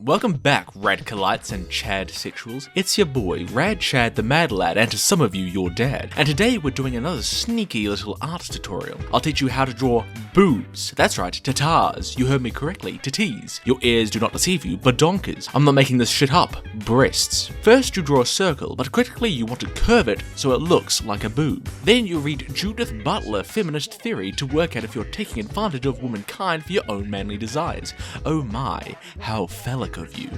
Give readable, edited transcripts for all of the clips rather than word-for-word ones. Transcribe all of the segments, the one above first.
Welcome back, Radcalites and Chad sexuals. It's your boy, Rad Chad the Mad Lad, and to some of you, your dad. And today we're doing another sneaky little art tutorial. I'll teach you how to draw boobs. That's right, tatars. You heard me correctly, titties. Your ears do not deceive you, but donkers. I'm not making this shit up. Breasts. First you draw a circle, but critically you want to curve it so it looks like a boob. Then you read Judith Butler feminist theory to work out if you're taking advantage of womankind for your own manly desires. Oh my, how phallic of you.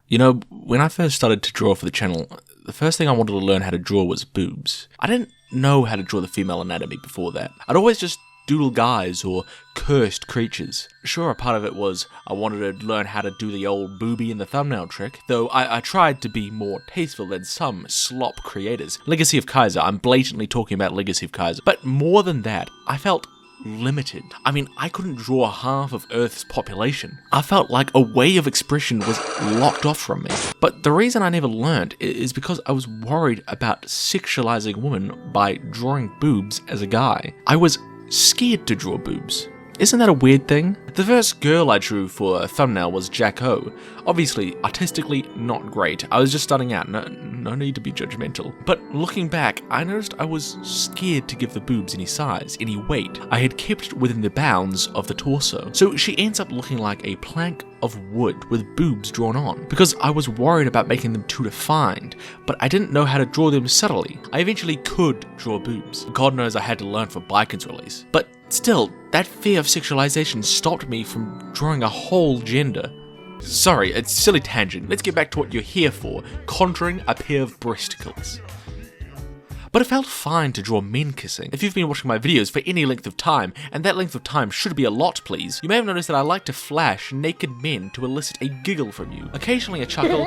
You know, when I first started to draw for the channel, the first thing I wanted to learn how to draw was boobs. I didn't know how to draw the female anatomy before that. I'd always just doodle guys or cursed creatures. Sure, a part of it was I wanted to learn how to do the old booby in the thumbnail trick, though I tried to be more tasteful than some slop creators. Legacy of Kaiser, I'm blatantly talking about Legacy of Kaiser. But more than that, I felt limited. I mean, I couldn't draw half of Earth's population. I felt like a way of expression was locked off from me. But the reason I never learned is because I was worried about sexualizing women by drawing boobs as a guy. I was scared to draw boobs. Isn't that a weird thing? The first girl I drew for a thumbnail was Jack O. Obviously, artistically not great. I was just starting out, no need to be judgmental. But looking back, I noticed I was scared to give the boobs any size, any weight. I had kept within the bounds of the torso. So she ends up looking like a plank of wood with boobs drawn on, because I was worried about making them too defined, but I didn't know how to draw them subtly. I eventually could draw boobs. God knows I had to learn for Biken's release. But still, that fear of sexualization stopped me from drawing a whole gender. Sorry, it's a silly tangent. Let's get back to what you're here for, contouring a pair of breasticles. But it felt fine to draw men kissing. If you've been watching my videos for any length of time, and that length of time should be a lot please, you may have noticed that I like to flash naked men to elicit a giggle from you. Occasionally a chuckle,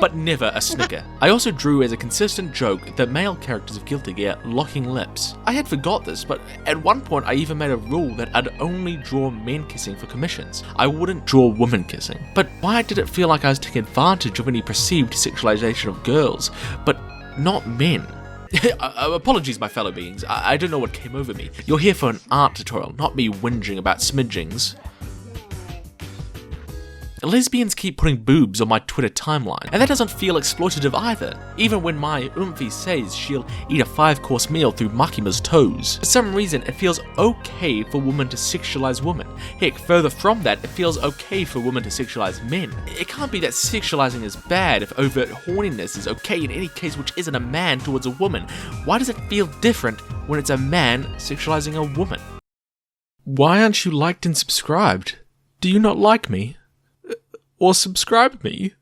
but never a snicker. I also drew as a consistent joke the male characters of Guilty Gear locking lips. I had forgot this, but at one point I even made a rule that I'd only draw men kissing for commissions. I wouldn't draw women kissing. But why did it feel like I was taking advantage of any perceived sexualization of girls, but not men? Apologies, my fellow beings, I don't know what came over me. You're here for an art tutorial, not me whinging about smidgings. Lesbians keep putting boobs on my Twitter timeline, and that doesn't feel exploitative either, even when my oomphy says she'll eat a 5-course meal through Makima's toes. For some reason, it feels okay for women to sexualize women. Heck, further from that, it feels okay for women to sexualize men. It can't be that sexualizing is bad if overt horniness is okay in any case which isn't a man towards a woman. Why does it feel different when it's a man sexualizing a woman? Why aren't you liked and subscribed? Do you not like me? Or subscribe me?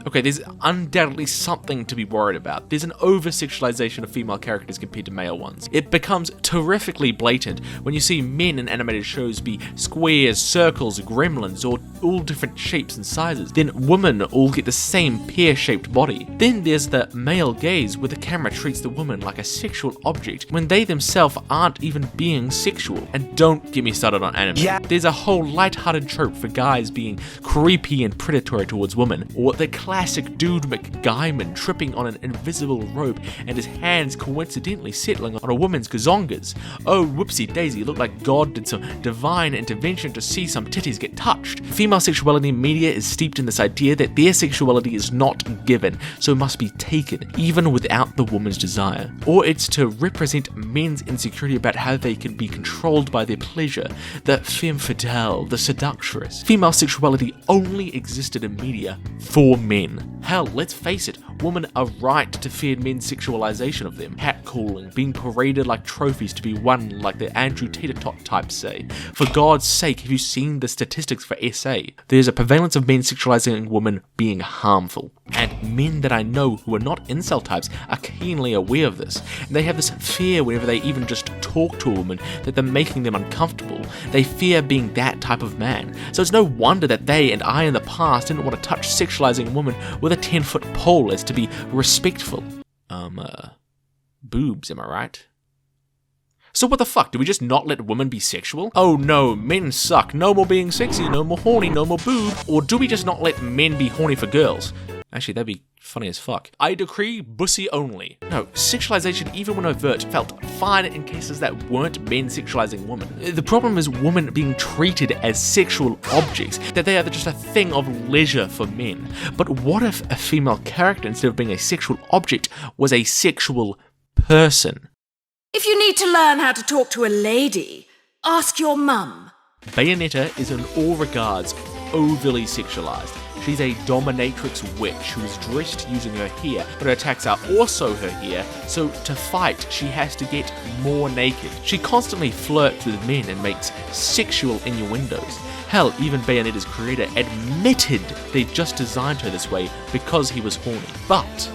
Okay, there's undoubtedly something to be worried about. There's an over-sexualization of female characters compared to male ones. It becomes terrifically blatant when you see men in animated shows be squares, circles, gremlins, or all different shapes and sizes. Then women all get the same pear-shaped body. Then there's the male gaze where the camera treats the woman like a sexual object when they themselves aren't even being sexual. And don't get me started on anime. Yeah. There's a whole light-hearted trope for guys being creepy and predatory towards women, or the classic dude McGuyman tripping on an invisible rope and his hands coincidentally settling on a woman's gazongas. Oh, whoopsie daisy, looked like God did some divine intervention to see some titties get touched. Female sexuality media is steeped in this idea that their sexuality is not given, so must be taken, even without the woman's desire. Or it's to represent men's insecurity about how they can be controlled by their pleasure, the femme fatale, the seductress. Female sexuality only existed in media for men. Hell, let's face it, women are right to fear men's sexualization of them, hat-calling, being paraded like trophies to be won like the Andrew Tater-Tot types say. For God's sake, have you seen the statistics for SA? There's a prevalence of men sexualizing women being harmful. And men that I know who are not incel types are keenly aware of this. And they have this fear whenever they even just talk to a woman that they're making them uncomfortable. They fear being that type of man. So it's no wonder that they and I in the past didn't want to touch sexualizing a woman with a 10-foot pole as to be respectful. Boobs, am I right? So what the fuck, do we just not let women be sexual? Oh no, men suck, no more being sexy, no more horny, no more boob. Or do we just not let men be horny for girls? Actually, that'd be funny as fuck. I decree bussy only. No, sexualization, even when overt, felt fine in cases that weren't men sexualizing women. The problem is women being treated as sexual objects, that they are just a thing of leisure for men. But what if a female character, instead of being a sexual object, was a sexual person? If you need to learn how to talk to a lady, ask your mum. Bayonetta is in all regards overly sexualized. She's a dominatrix witch who is dressed using her hair, but her attacks are also her hair, so to fight she has to get more naked. She constantly flirts with men and makes sexual innuendos. Hell, even Bayonetta's creator admitted they just designed her this way because he was horny. But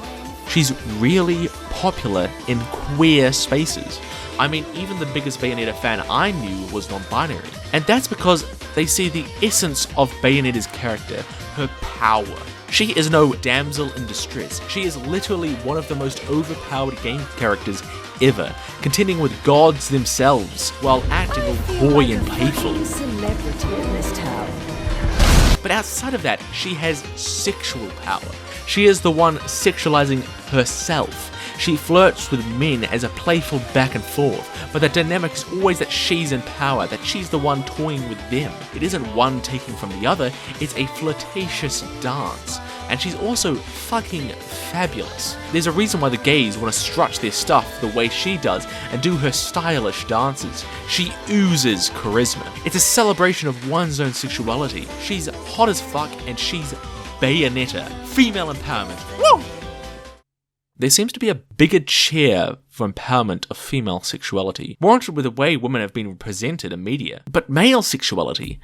she's really popular in queer spaces. I mean, even the biggest Bayonetta fan I knew was non-binary. And that's because they see the essence of Bayonetta's character, her power. She is no damsel in distress. She is literally one of the most overpowered game characters ever, contending with gods themselves while acting all coy and playful. But outside of that, she has sexual power. She is the one sexualizing herself. She flirts with men as a playful back and forth, but the dynamic is always that she's in power, that she's the one toying with them. It isn't one taking from the other, it's a flirtatious dance. And she's also fucking fabulous. There's a reason why the gays want to strut their stuff the way she does and do her stylish dances. She oozes charisma. It's a celebration of one's own sexuality. She's hot as fuck and she's Bayonetta. Female empowerment. Woo! There seems to be a bigger cheer for empowerment of female sexuality, warranted with the way women have been presented in media. But male sexuality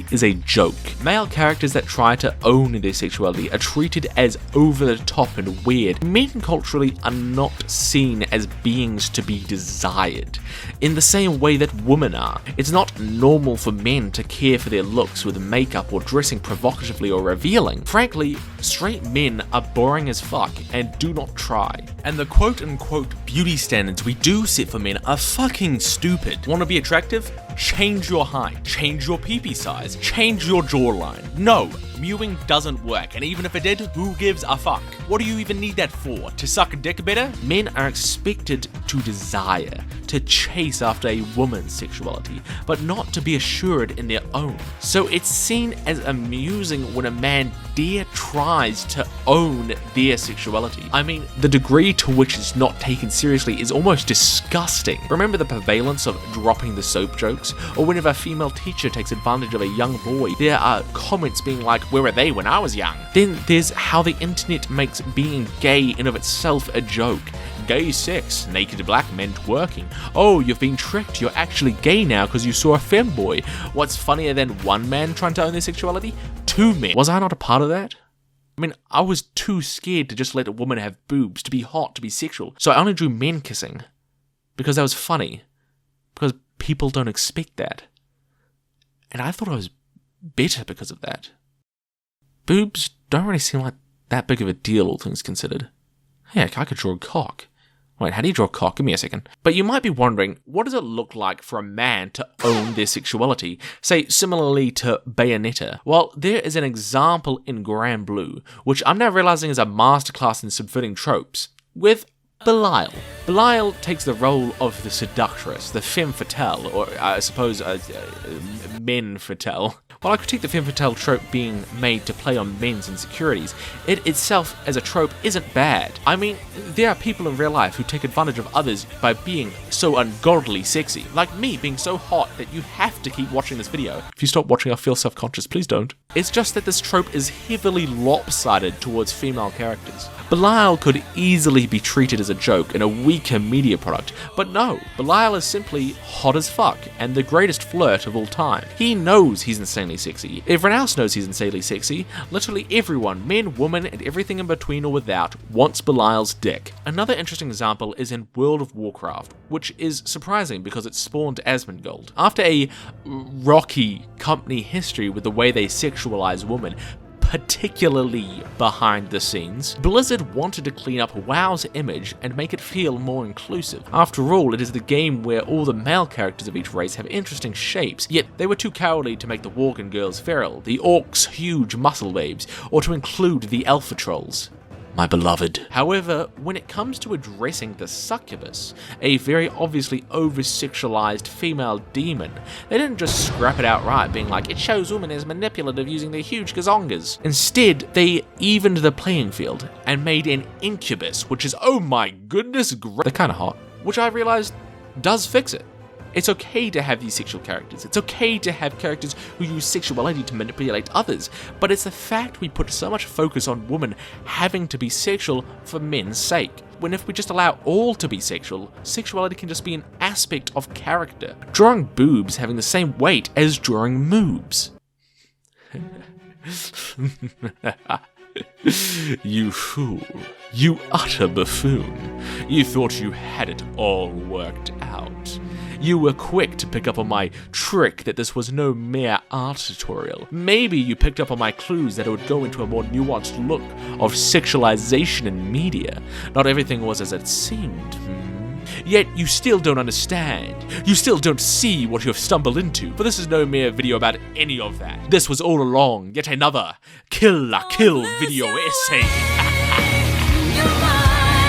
is a joke. Male characters that try to own their sexuality are treated as over the top and weird. Men culturally are not seen as beings to be desired, in the same way that women are. It's not normal for men to care for their looks with makeup or dressing provocatively or revealing. Frankly, straight men are boring as fuck and do not try. And the quote-unquote beauty standards we do set for men are fucking stupid. Want to be attractive? Change your height, change your pee-pee size, change your jawline. No, mewing doesn't work, and even if it did, who gives a fuck? What do you even need that for? To suck a dick better? Men are expected to desire, to chase after a woman's sexuality, but not to be assured in their own. So it's seen as amusing when a man dare tries to own their sexuality. I mean, the degree to which it's not taken seriously is almost disgusting. Remember the prevalence of dropping the soap jokes? Or whenever a female teacher takes advantage of a young boy, there are comments being like, where were they when I was young? Then there's how the internet makes being gay in of itself a joke. Gay sex, naked black men twerking. Oh, you've been tricked, you're actually gay now because you saw a femboy. What's funnier than one man trying to own their sexuality? Two men. Was I not a part of that? I mean, I was too scared to just let a woman have boobs, to be hot, to be sexual. So I only drew men kissing. Because that was funny. Because people don't expect that. And I thought I was better because of that. Boobs don't really seem like that big of a deal, all things considered. Heck, I could draw a cock. Wait, how do you draw a cock? Give me a second. But you might be wondering, what does it look like for a man to own their sexuality? Say, similarly to Bayonetta. Well, there is an example in Granblue, which I'm now realizing is a masterclass in subverting tropes, with Belial. Belial takes the role of the seductress, the femme fatale, or I suppose men fatale. While I critique the femme fatale trope being made to play on men's insecurities, it itself as a trope isn't bad. I mean, there are people in real life who take advantage of others by being so ungodly sexy, like me being so hot that you have to keep watching this video. If you stop watching, I feel self-conscious, please don't. It's just that this trope is heavily lopsided towards female characters. Belial could easily be treated as a joke and a weaker media product, but no, Belial is simply hot as fuck and the greatest flirt of all time. He knows he's insanely sexy. Everyone else knows he's insanely sexy. Literally everyone, men, women, and everything in between or without, wants Belial's dick. Another interesting example is in World of Warcraft, which is surprising because it spawned Asmongold. After a rocky company history with the way they sexualize women, particularly behind the scenes, Blizzard wanted to clean up WoW's image and make it feel more inclusive. After all, it is the game where all the male characters of each race have interesting shapes, yet they were too cowardly to make the Worgen girls feral, the orcs huge muscle babes, or to include the alpha trolls. My beloved. However, when it comes to addressing the succubus, a very obviously over-sexualized female demon, they didn't just scrap it outright, being like, it shows women as manipulative using their huge gazongas. Instead, they evened the playing field and made an incubus, which is, oh my goodness, they're kinda hot, which I realized does fix it. It's okay to have these sexual characters. It's okay to have characters who use sexuality to manipulate others, but it's the fact we put so much focus on women having to be sexual for men's sake. When if we just allow all to be sexual, sexuality can just be an aspect of character. Drawing boobs having the same weight as drawing moobs. You fool. You utter buffoon. You thought you had it all worked out. You were quick to pick up on my trick that this was no mere art tutorial. Maybe you picked up on my clues that it would go into a more nuanced look of sexualization in media. Not everything was as it seemed. Yet you still don't understand. You still don't see what you have stumbled into, for this is no mere video about any of that. This was all along yet another Kill la Kill video essay.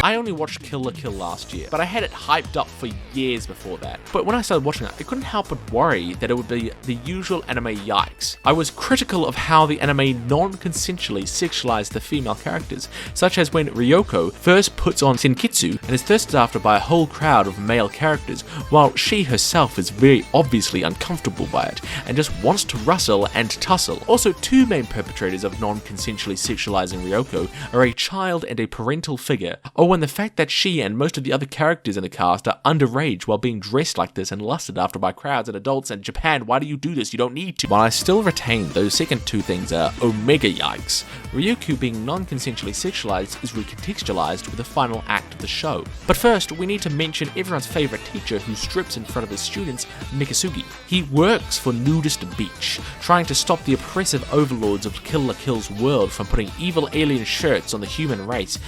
I only watched Kill la Kill last year, but I had it hyped up for years before that. But when I started watching it, I couldn't help but worry that it would be the usual anime yikes. I was critical of how the anime non-consensually sexualized the female characters, such as when Ryoko first puts on senkitsu and is thirsted after by a whole crowd of male characters, while she herself is very obviously uncomfortable by it, and just wants to rustle and tussle. Also, two main perpetrators of non-consensually sexualizing Ryoko are a child and a parental figure. And the fact that she and most of the other characters in the cast are underage while being dressed like this and lusted after by crowds and adults, and Japan, why do you do this? You don't need to. While I still retain those second two things are omega yikes, Ryuko being non-consensually sexualized is recontextualized with the final act of the show. But first, we need to mention everyone's favorite teacher who strips in front of his students, Mikasugi. He works for Nudist Beach, trying to stop the oppressive overlords of Kill la Kill's world from putting evil alien shirts on the human race.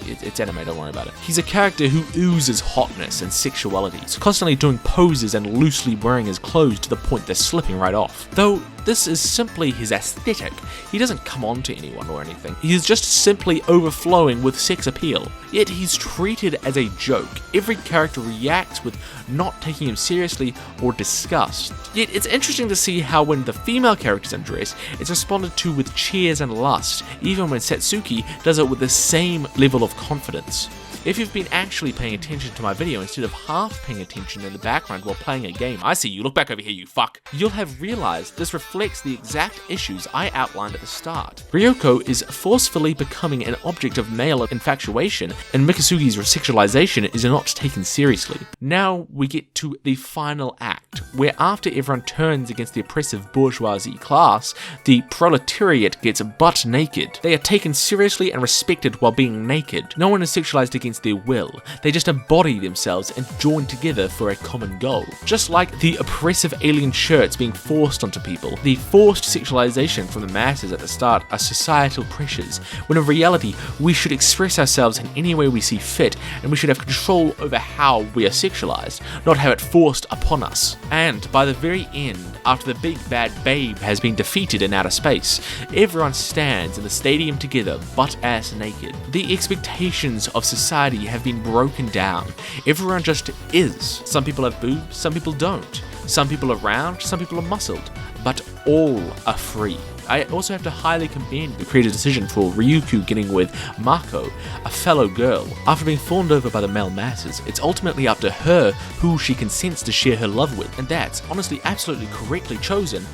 It's anime, don't worry about it. He's a character who oozes hotness and sexuality. He's constantly doing poses and loosely wearing his clothes to the point they're slipping right off. Though this is simply his aesthetic. He doesn't come on to anyone or anything. He is just simply overflowing with sex appeal. Yet he's treated as a joke. Every character reacts with not taking him seriously or disgust. Yet it's interesting to see how when the female characters undress, it's responded to with cheers and lust, even when Satsuki does it with the same level of confidence. If you've been actually paying attention to my video instead of half paying attention in the background while playing a game, I see you, look back over here you fuck, you'll have realized this reflects the exact issues I outlined at the start. Ryoko is forcefully becoming an object of male infatuation, and Mikasugi's sexualization is not taken seriously. Now we get to the final act, where after everyone turns against the oppressive bourgeoisie class, the proletariat gets butt naked. They are taken seriously and respected while being naked. No one is sexualized against their will. They just embody themselves and join together for a common goal. Just like the oppressive alien shirts being forced onto people, the forced sexualization from the masses at the start are societal pressures, when in reality we should express ourselves in any way we see fit, and we should have control over how we are sexualized, not have it forced upon us. And by the very end, after the big bad babe has been defeated in outer space, everyone stands in the stadium together, butt-ass naked. The expectations of society have been broken down. Everyone just is. Some people have boobs, some people don't. Some people are round, some people are muscled, but all are free. I also have to highly commend the creative decision for Ryuko getting with Mako, a fellow girl. After being fawned over by the male masses, it's ultimately up to her who she consents to share her love with, and that's honestly absolutely correctly chosen,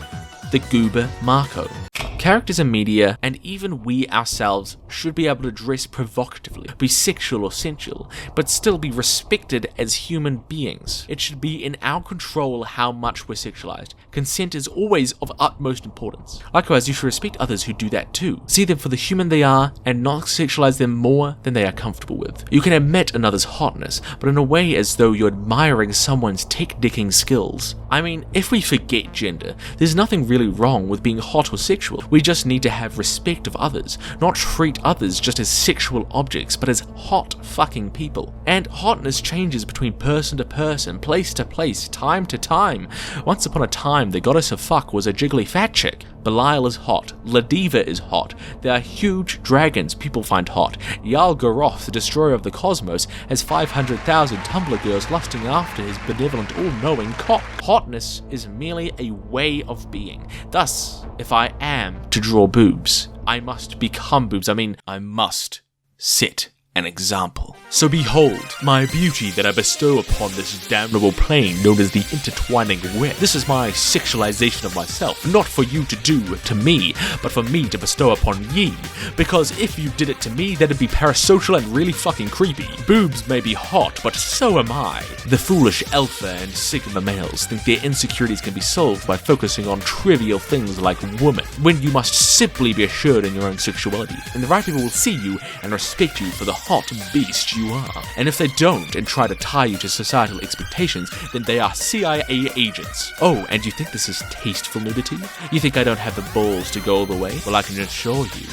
the goober Mako. Characters in media, and even we ourselves, should be able to dress provocatively, be sexual or sensual, but still be respected as human beings. It should be in our control how much we're sexualized. Consent is always of utmost importance. Likewise, you should respect others who do that too. See them for the human they are, and not sexualize them more than they are comfortable with. You can admit another's hotness, but in a way as though you're admiring someone's tech-dicking skills. I mean, if we forget gender, there's nothing really wrong with being hot or sexual. We just need to have respect of others, not treat others just as sexual objects, but as hot fucking people. And hotness changes between person to person, place to place, time to time. Once upon a time, the goddess of fuck was a jiggly fat chick. Belial is hot. Ladiva is hot. There are huge dragons people find hot. Yal-Garoth, the destroyer of the cosmos, has 500,000 Tumblr girls lusting after his benevolent, all-knowing cock. Hotness is merely a way of being. Thus, if I am to draw boobs, I must become boobs. I must set an example. So behold, my beauty that I bestow upon this damnable plane known as the intertwining web. This is my sexualization of myself, not for you to do to me, but for me to bestow upon ye. Because if you did it to me, that'd be parasocial and really fucking creepy. Boobs may be hot, but so am I. The foolish alpha and sigma males think their insecurities can be solved by focusing on trivial things like woman, when you must simply be assured in your own sexuality, and the right people will see you and respect you for the hot beast you are. And if they don't and try to tie you to societal expectations, then they are CIA agents. Oh, and you think this is tasteful nudity? You think I don't have the balls to go all the way? Well, I can assure you,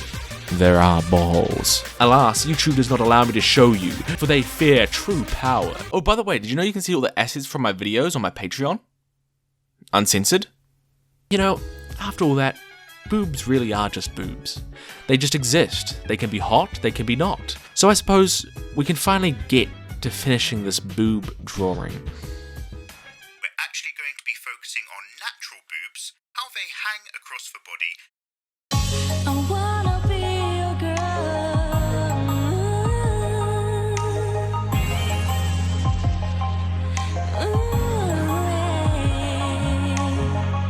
there are balls. Alas, YouTube does not allow me to show you, for they fear true power. Oh, by the way, did you know you can see all the assets from my videos on my Patreon? Uncensored? You know, after all that, boobs really are just boobs. They just exist. They can be hot, they can be not. So I suppose we can finally get to finishing this boob drawing. We're actually going to be focusing on natural boobs, how they hang across the body,